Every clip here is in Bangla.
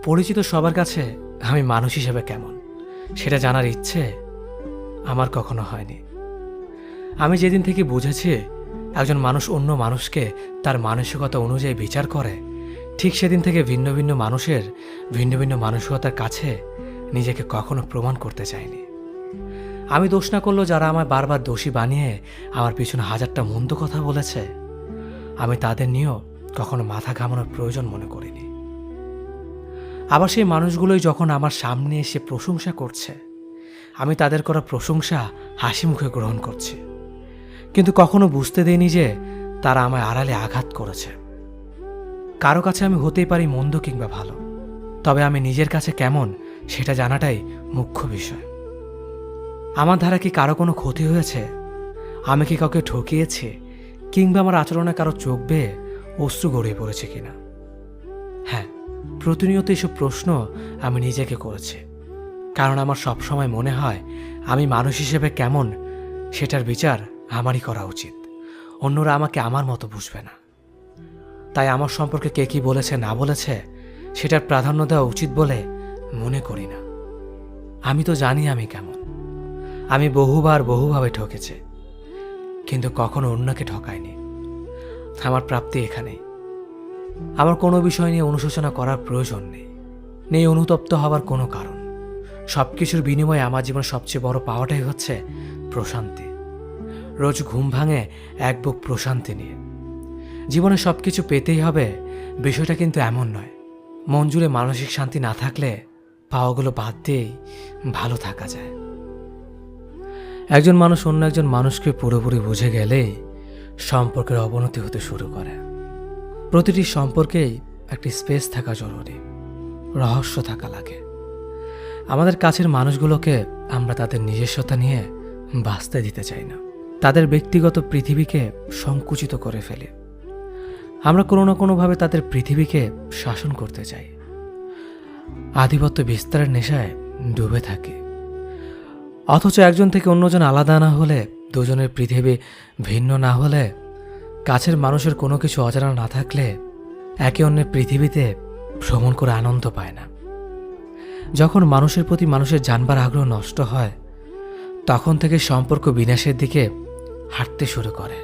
পরিচিত সবার কাছে আমি মানুষ হিসেবে কেমন সেটা জানার ইচ্ছে আমার কখনো হয়নি। আমি যেদিন থেকে বুঝেছি একজন মানুষ অন্য মানুষকে তার মানসিকতা অনুযায়ী বিচার করে, ঠিক সেদিন থেকে ভিন্ন ভিন্ন মানুষের ভিন্ন ভিন্ন মানসিকতার কাছে নিজেকে কখনো প্রমাণ করতে চাইনি। আমি দোষ না করলেও যারা আমায় বারবার দোষী বানিয়ে আমার পিছনে হাজারটা মন্দ কথা বলেছে, আমি তাদের নিয়েও কখনো মাথা ঘামানোর প্রয়োজন মনে করিনি। আবার সেই মানুষগুলোই যখন আমার সামনে এসে প্রশংসা করছে, আমি তাদের করা প্রশংসা হাসি মুখে গ্রহণ করছি, কিন্তু কখনো বুঝতে দেইনি যে তারা আমায় আড়ালে আঘাত করেছে। কারো কাছে আমি হতেই পারি মন্দ কিংবা ভালো, তবে আমি নিজের কাছে কেমন সেটা জানাটাই মুখ্য বিষয়। আমার দ্বারা কি কারো কোনো ক্ষতি হয়েছে? আমি কি কাউকে ঠকিয়েছি? কিংবা আমার আচরণে কারো চোখ বেয়ে অশ্রু গড়িয়ে পড়েছে কিনা? হ্যাঁ, প্রতিনিয়ত এসব প্রশ্ন আমি নিজেকে করেছি, কারণ আমার সবসময় মনে হয় আমি মানুষ হিসেবে কেমন সেটার বিচার আমারই করা উচিত। অন্যরা আমাকে আমার মতো বুঝবে না। তাই আমার সম্পর্কে কে কি বলেছে না বলেছে সেটার প্রাধান্য দেওয়া উচিত বলে মনে করি না। আমি তো জানি আমি কেমন। আমি বহুভাবে ঠকেছি, কিন্তু কখনো অন্যকে ঠকাইনি। আমার প্রাপ্তি এখানেই। আমার কোনো বিষয় নিয়ে অনুশোচনা করার প্রয়োজন নেই অনুতপ্ত হবার কোনো কারণ। সব কিছুর বিনিময়ে আমার জীবনের সবচেয়ে বড় পাওয়াটাই হচ্ছে প্রশান্তি। রোজ ঘুম ভাঙে এক বুক প্রশান্তি নিয়ে। জীবনে সব কিছু পেতেই হবে বিষয়টা কিন্তু এমন নয়। মন জুড়ে মানসিক শান্তি না থাকলে পাওয়াগুলো বাদ দিয়েই ভালো থাকা যায়। একজন মানুষ অন্য একজন মানুষকে পুরোপুরি বুঝে গেলেই সম্পর্কের অবনতি হতে শুরু করে। প্রতিটি সম্পর্কেই একটি স্পেস থাকা জরুরি, রহস্য থাকা লাগে। আমাদের কাছের মানুষগুলোকে আমরা তাদের নিজস্বতা নিয়ে বাঁচতে দিতে চাই না। তাদের ব্যক্তিগত পৃথিবীকে সংকুচিত করে ফেলি। আমরা কোনো না কোনোভাবে তাদের পৃথিবীকে শাসন করতে চাই। আধিপত্য বিস্তারের নেশায় ডুবে থাকি। অথচ একজন থেকে অন্যজন আলাদা না হলে, দুজনের পৃথিবী ভিন্ন না হলে, কাছের মানুষের কোনো কিছু অজানা না থাকলে একে অন্যের পৃথিবীতে ভ্রমণ করে আনন্দ পায় না। যখন মানুষের প্রতি মানুষের জানবার আগ্রহ নষ্ট হয়, তখন থেকে সম্পর্ক বিনাশের দিকে হাঁটতে শুরু করে।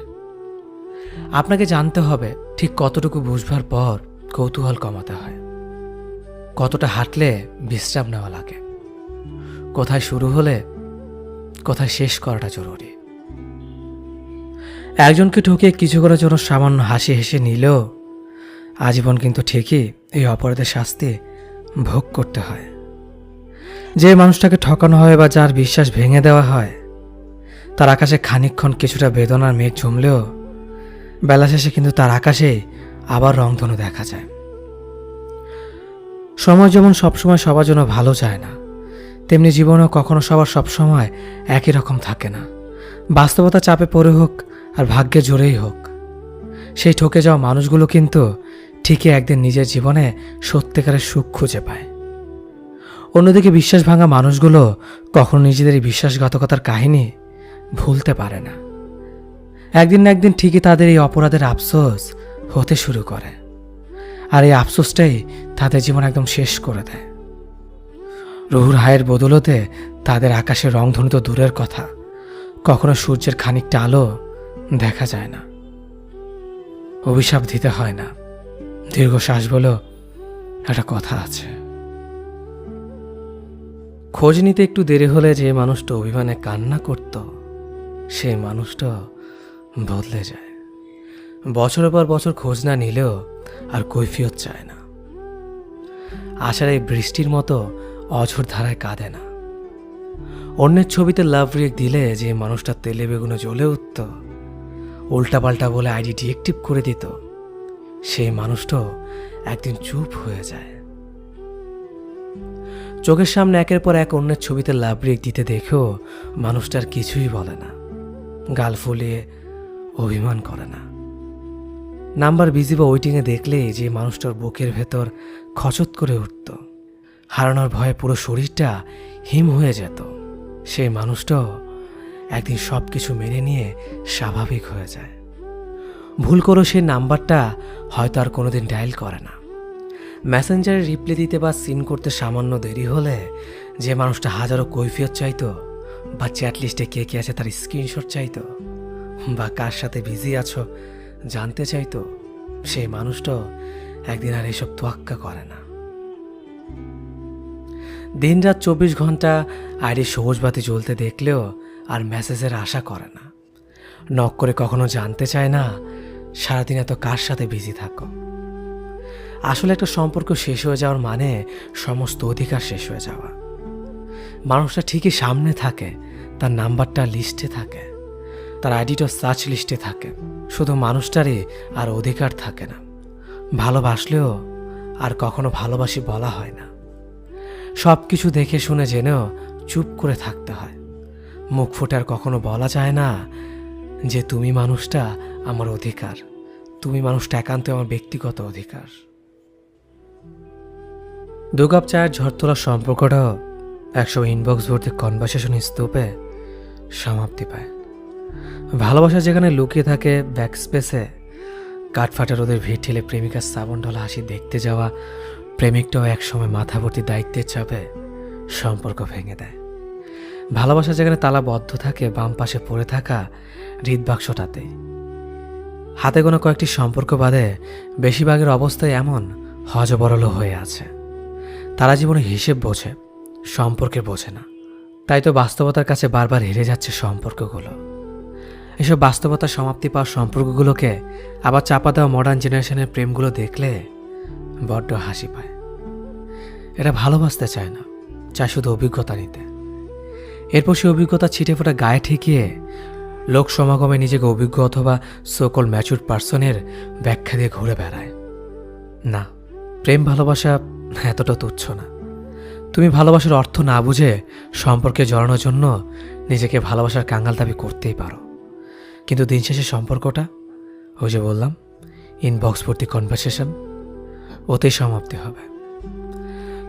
আপনাকে জানতে হবে ঠিক কতটুকু বুঝবার পর কৌতূহল কমাতে হয়, কতটা হাঁটলে বিশ্রাম নেওয়া লাগে, কোথায় শুরু হলে কোথায় শেষ করাটা জরুরি। একজনকে ঠকিয়ে কিছু করার জন্য সামান্য হাসি হেসে নিলেও আজীবন কিন্তু ঠিকই এই অপরাধের শাস্তি ভোগ করতে হয়। যে মানুষটাকে ঠকানো হয় বা যার বিশ্বাস ভেঙে দেওয়া হয়, তার আকাশে খানিকক্ষণ কিছুটা বেদনার মেঘ জমলেও বেলা শেষে কিন্তু তার আকাশে আবার রংধনু দেখা যায়। সময় যেমন সবসময় সবার জন্য ভালো চায় না, তেমনি জীবনেও কখনো সবার সবসময় একই রকম থাকে না। বাস্তবতা চাপে পড়ে হোক আর ভাগ্যের জোরেই হোক, সেই ঠকে যাওয়া মানুষগুলো কিন্তু ঠিকই একদিন নিজের জীবনে সত্যিকারের সুখ খুঁজে পায়। অন্যদিকে বিশ্বাস ভাঙা মানুষগুলো কখনো নিজেদের এই বিশ্বাসঘাতকতার কাহিনী ভুলতে পারে না। একদিন না একদিন ঠিকই তাদের এই অপরাধের আফসোস হতে শুরু করে, আর এই আফসোসটাই তাদের জীবন একদম শেষ করে দেয়। রুহুর হায়ের বদলতে তাদের আকাশের রংধনু তো দূরের কথা, কখনো সূর্যের খানিকটা আলো দেখা যায় না। অভিশাপ দিতে হয় না, দীর্ঘশ্বাস বলেও একটা কথা আছে। খোঁজ নিতে একটু দেরি হলে যে মানুষটা অভিমানে কান্না করত, সেই মানুষটা বদলে যায়। বছরের পর বছর খোঁজ না নিলেও আর কৈফিয়ত চায় না। আশার এই বৃষ্টির মতো অঝোর ধারায় কাঁদে না। অন্যের ছবিতে লাভ রিয়েক্ট দিলে যে মানুষটা তেলে বেগুনে জ্বলে উঠত, উল্টাপাল্টা বলে আইডি ডিএক্টিভ করে দিত, সেই মানুষটাও একদিন চুপ হয়ে যায়। চোখের সামনে একের পর এক অন্যের ছবিতে লাভ রিয়েক্ট দিতে দেখেও মানুষটার কিছুই বলে না, গাল ফুলিয়ে অভিমান করে না। নাম্বার বিজি বা ওয়েটিংয়ে দেখলে যে মানুষটার বুকের ভেতর খচত করে উঠত, হারানোর ভয়ে পুরো শরীরটা হিম হয়ে যেত, সেই মানুষটাও একদিন সব কিছু মেনে নিয়ে স্বাভাবিক হয়ে যায়। ভুল করেও সেই নাম্বারটা হয়তো আর কোনোদিন ডায়াল করে না। মেসেঞ্জারে রিপ্লাই দিতে বা সিন করতে সামান্য দেরি হলে যে মানুষটা হাজারো কৈফিয়ত চাইতো, বা চ্যাট লিস্টে কে কে আছে তার স্ক্রিনশট চাইতো, বা কার সাথে বিজি আছো জানতে চাইতো, সেই মানুষটা একদিন আর এসব তোয়াক্কা করে না। দিনরাত 24 ঘন্টা আইডি সবুজ বাতি জ্বলতে দেখলেও আর মেসেজের আশা করে না। নক করে কখনো জানতে চায় না সারাদিন এত কার সাথে বিজি থাকো। আসলে একটা সম্পর্ক শেষ হয়ে যাওয়ার মানে সমস্ত অধিকার শেষ হয়ে যাওয়া। মানুষটা ঠিকই সামনে থাকে, তার নাম্বারটা লিস্টে থাকে, তার আইডিটা সার্চ লিস্টে থাকে, শুধু মানুষটারই আর অধিকার থাকে না। ভালোবাসলেও আর কখনো ভালোবাসি বলা হয় না। সব কিছু দেখে শুনে জেনেও চুপ করে থাকতে হয়। মুখ ফুটে আর কখনো বলা যায় না যে তুমি মানুষটা আমার অধিকার, তুমি মানুষটা একান্ত আমার ব্যক্তিগত অধিকার। 2 কাপ চায়ের ঝড় তোলা সম্পর্কটাও 100 ইনবক্স ভর্তি কনভারসেশন স্তূপে সমাপ্তি পায়। ভালোবাসা যেখানে লুকিয়ে থাকে ব্যাক স্পেসে, কাঠফাটা রোদের ভিড় ঠেলে প্রেমিকার সাবন ঢলা হাসি দেখতে যাওয়া প্রেমিকটাও একসময় মাথা ভর্তি দায়িত্বের চাপে সম্পর্ক ভেঙে দেয়। ভালোবাসা যেখানে তালাবদ্ধ থাকে বাম পাশে পড়ে থাকা হৃদবাক্সটাতে। হাতে গোনা কয়েকটি সম্পর্ক বাদে বেশিরভাগের অবস্থায় এমন হজবরল হয়ে আছে। তারা জীবনে হিসেব বোঝে, সম্পর্কে বোঝে না। তাই তো বাস্তবতার কাছে বারবার হেরে যাচ্ছে সম্পর্কগুলো। এসব বাস্তবতার সমাপ্তি পাওয়া সম্পর্কগুলোকে আবার চাপা দেওয়া মডার্ন জেনারেশনের প্রেমগুলো দেখলে বড্ড হাসি পায়। এরা ভালোবাসতে চায় না, চায় শুধু অভিজ্ঞতা নিতে। এরপর সে অভিজ্ঞতা ছিটে ফোটা গায়ে ঠেকিয়ে লোক সমাগমে নিজেকে অভিজ্ঞ অথবা সকল ম্যাচুর পার্সনের ব্যাখ্যা দিয়ে ঘুরে বেড়ায়। না, প্রেম ভালোবাসা এতটা তুচ্ছ না। তুমি ভালোবাসার অর্থ না বুঝে সম্পর্কে জড়ানোর জন্য নিজেকে ভালোবাসার কাঙ্গাল দাবি করতেই পারো, কিন্তু দিন শেষে সম্পর্কটা, ওই যে বললাম ইনবক্স ভর্তি কনভারসেশন, ওতেই সমাপ্তি হবে।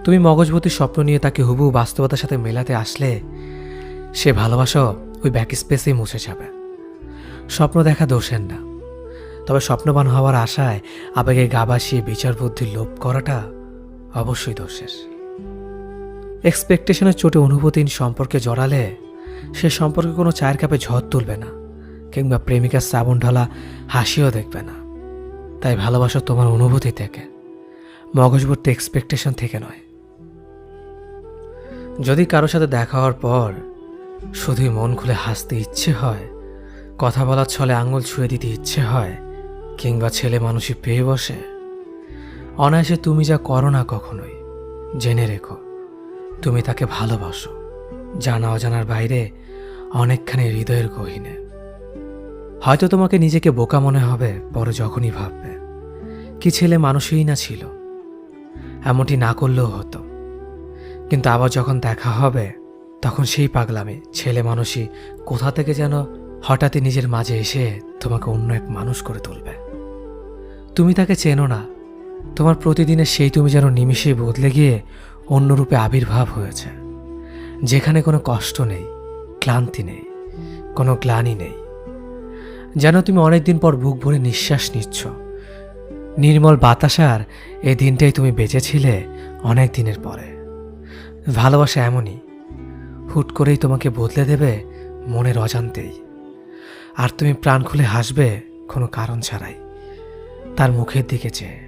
তুমি মগজভর্তি স্বপ্ন নিয়ে তাকে হুবহু বাস্তবতার সাথে মেলাতে আসলে সে ভালোবাসা ওই ব্যাক স্পেসেই মুছে যাবে। স্বপ্ন দেখা দোষের না, তবে স্বপ্নবান হওয়ার আশায় আবেগে গা ভাসিয়ে বিচার বুদ্ধির লোভ করাটা অবশ্যই দোষের। এক্সপেকটেশনের চোটে অনুভূতিহীন সম্পর্কে জড়ালে সে সম্পর্কে কোনো চায়ের কাপে ঝড় তুলবে না, কিংবা প্রেমিকার শ্রাবণ ঢালা হাসিও দেখবে না। তাই ভালোবাসা তোমার অনুভূতি থেকে, মগজভর্তি এক্সপেকটেশন থেকে নয়। যদি কারোর সাথে দেখা হওয়ার পর শুধুই মন খুলে হাসতে ইচ্ছে হয়, কথা বলার ছলে আঙুল ছুঁয়ে দিতে ইচ্ছে হয়, কিংবা ছেলে মানুষই পেয়ে বসে, অনায়াসে তুমি যা করো না কখনোই, জেনে রেখো তুমি তাকে ভালোবাসো, জানা অজানার বাইরে অনেকখানি হৃদয়ের গহীনে। হয়তো তোমাকে নিজেকে বোকা মনে হবে পরে যখনই ভাববে কি ছেলে মানুষই না ছিল, এমনটি না করলেও হতো। কিন্তু আবার যখন দেখা হবে তখন সেই পাগলামি ছেলে মানুষই কোথা থেকে যেন হঠাৎই নিজের মাঝে এসে তোমাকে অন্য এক মানুষ করে তুলবে। তুমি তাকে চেনো না, তোমার প্রতিদিনের সেই তুমি যেন নিমিষেই বদলে গিয়ে অন্য রূপে আবির্ভাব হয়েছে, যেখানে কোনো কষ্ট নেই, ক্লান্তি নেই, কোনো গ্লানি নেই। যেন তুমি অনেকদিন পর বুক ভরে নিঃশ্বাস নিচ্ছ। নির্মল বাতাসার এই দিনটাই তুমি বেঁচেছিলে অনেক দিনের পরে। ভালোবাসা এমনই, হুট করেই তোমাকে বদলে দেবে মনের অজান্তেই। আর তুমি প্রাণ খুলে হাসবে কোনো কারণ ছাড়াই, তার মুখের দিকে চেয়ে।